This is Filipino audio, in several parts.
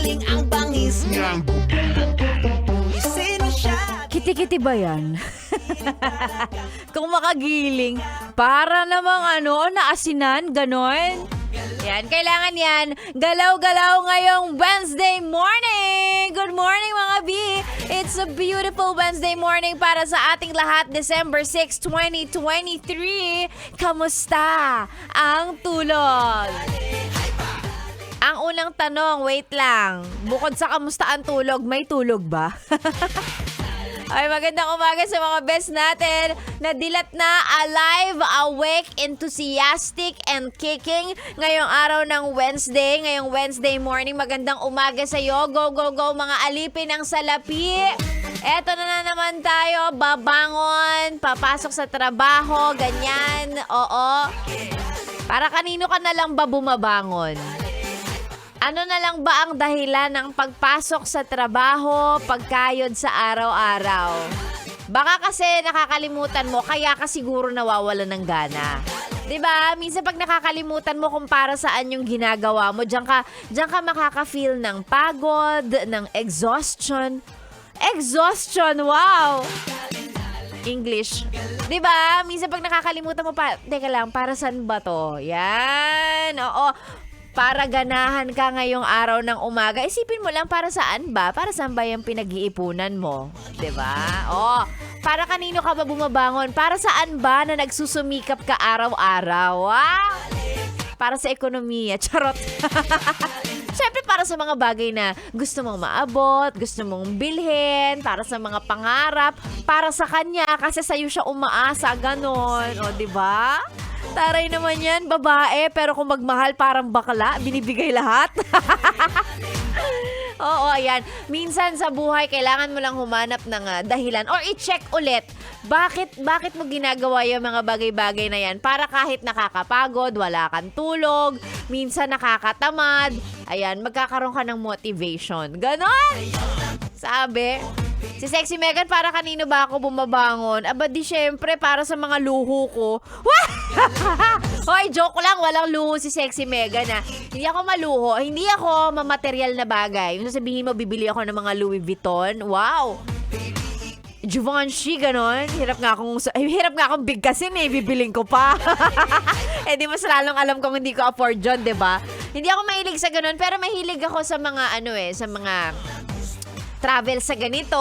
Magigiling ang bangis niya. Sino siya? Kiti-kiti ba yan? Kung makagiling, para namang naasinan, ganon. Yan, kailangan yan. Galaw-galaw ngayong Wednesday morning. Good morning mga B. It's a beautiful Wednesday morning para sa ating lahat. December 6, 2023. Kamusta ang tulog? Ang unang tanong, wait lang. Bukod sa kamusta ang tulog, may tulog ba? Ay, magandang umaga sa mga best natin. Nadilat na, alive, awake, enthusiastic, and kicking ngayong araw ng Wednesday. Ngayong Wednesday morning, magandang umaga sa iyo. Go, go, go, mga alipin ng salapi. Eto na naman tayo, babangon, papasok sa trabaho, ganyan. Oo. Para kanino ka na lang ba bumabangon? Ano na lang ba ang dahilan ng pagpasok sa trabaho, pagkayod sa araw-araw? Baka kasi nakakalimutan mo, kaya ka siguro nawawalan ng gana. 'Di ba? Minsan pag nakakalimutan mo kung para saan yung ginagawa mo, diyan ka makaka-feel ng pagod, ng exhaustion. Exhaustion, wow! English. 'Di ba? Minsan pag nakakalimutan mo teka lang, para saan ba 'to? Yan. Oo. Para ganahan ka ngayong araw ng umaga, isipin mo lang para saan ba? Para saan ba yung pinag-iipunan mo? 'Di ba? Oh, para kanino ka ba bumabangon? Para saan ba na nagsusumikap ka araw-araw? Wow! Para sa ekonomiya. Charot. Siyempre para sa mga bagay na gusto mong maabot, gusto mong bilhin, para sa mga pangarap, para sa kanya kasi sa'yo siya umaasa, ganon. O, 'di ba? Taray naman yan, babae, pero kung magmahal parang bakla, binibigay lahat. Oo, ayan. Minsan sa buhay, kailangan mo lang humanap ng dahilan or i-check ulit. Bakit mo ginagawa yung mga bagay-bagay na yan? Para kahit nakakapagod, wala kang tulog, minsan nakakatamad, ayan, magkakaroon ka ng motivation. Ganon! Sabi. Si Sexy Megan, para kanino ba ako bumabangon? Aba di syempre, para sa mga luho ko. Hoy, joke lang, walang luho si Sexy Megan ha. Hindi ako maluho, hindi ako mamaterial na bagay. Yung sasabihin mo, bibili ako ng mga Louis Vuitton. Wow! Givenchy, ganon. Hirap nga akong bigkasin eh, bibiling ko pa. Eh di mas lalong alam kong hindi ko afford yun, diba? Hindi ako mahilig sa ganon, pero mahilig ako sa mga sa mga travel sa ganito.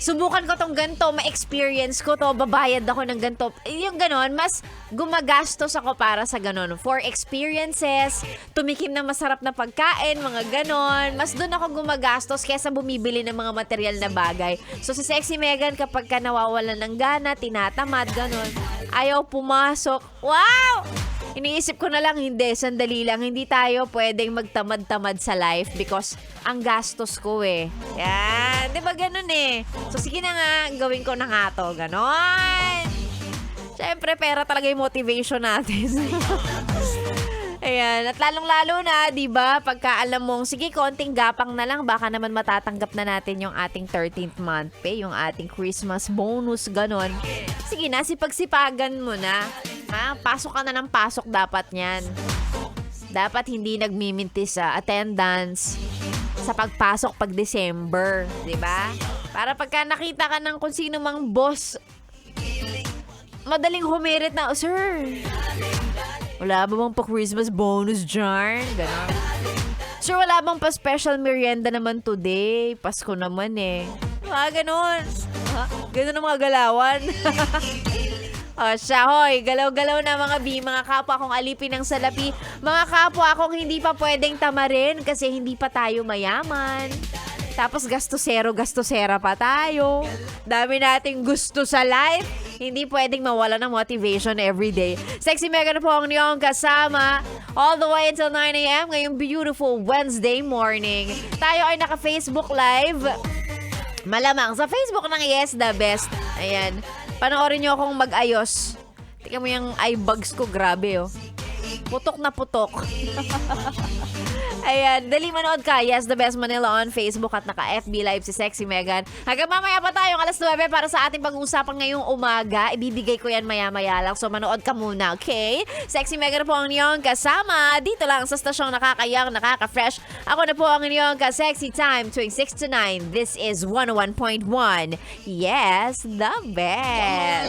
Subukan ko tong ganito, ma-experience ko to, babayad ako ng ganito. Yung ganon, mas gumagastos ako para sa ganon. For experiences, tumikim ng masarap na pagkain, mga ganon. Mas doon ako gumagastos kesa bumibili ng mga material na bagay. So si Sexy Megan, kapag ka nawawalan ng gana, tinatamad, ganon. Ayaw pumasok. Wow! Iniisip ko na lang, sandali lang, hindi tayo pwedeng magtamad-tamad sa life because ang gastos ko eh. Yan, di ba ganun eh? So sige na nga, gawin ko na nga to, ganon. Siyempre, pera talaga yung motivation natin. Ayan, at lalong-lalo na, di ba, pagka alam mong, sige, konting gapang na lang, baka naman matatanggap na natin yung ating 13th month pay, yung ating Christmas bonus, ganon. Sige na, sipagsipagan mo na. Ha? Pasok ka na ng pasok dapat niyan. Dapat hindi nagmiminti sa attendance sa pagpasok pag December, 'di ba? Para pagka nakita ka ng kung sino mang boss, madaling humirit na, sir, wala ba bang pa-Christmas bonus dyan? Ganon. Sir, wala bang pa-special merienda naman today? Pasko naman eh. Ganon. Ganon ang mga galawan. O siya, hoy, galaw-galaw na mga B, mga kapwa akong alipin ng salapi, mga kapwa akong hindi pa pwedeng tamarin kasi hindi pa tayo mayaman. Tapos gastosera pa tayo. Dami nating gusto sa life. Hindi pwedeng mawala ng motivation everyday. Sexy Megan po ang niyong kasama all the way until 9 a.m. ngayong beautiful Wednesday morning. Tayo ay naka-Facebook Live. Malamang sa Facebook ng Yes The Best. Ayan. Panoorin nyo akong mag-ayos. Tingnan mo yung eye bags ko, grabe oh. Putok na putok. Ayan, dali manood ka. Yes, The Best Manila on Facebook at naka-FB Live si Sexy Megan. Hanggang mamaya pa tayo, alas 9 para sa ating pag-uusapan ngayong umaga. Ibibigay ko yan maya-maya lang. So manood ka muna, okay? Sexy Megan po ang inyong kasama. Dito lang sa stasyong nakakayang, nakaka-fresh. Ako na po ang inyong ka-sexy time tuwing 6 to 9. This is 101.1. Yes, the best.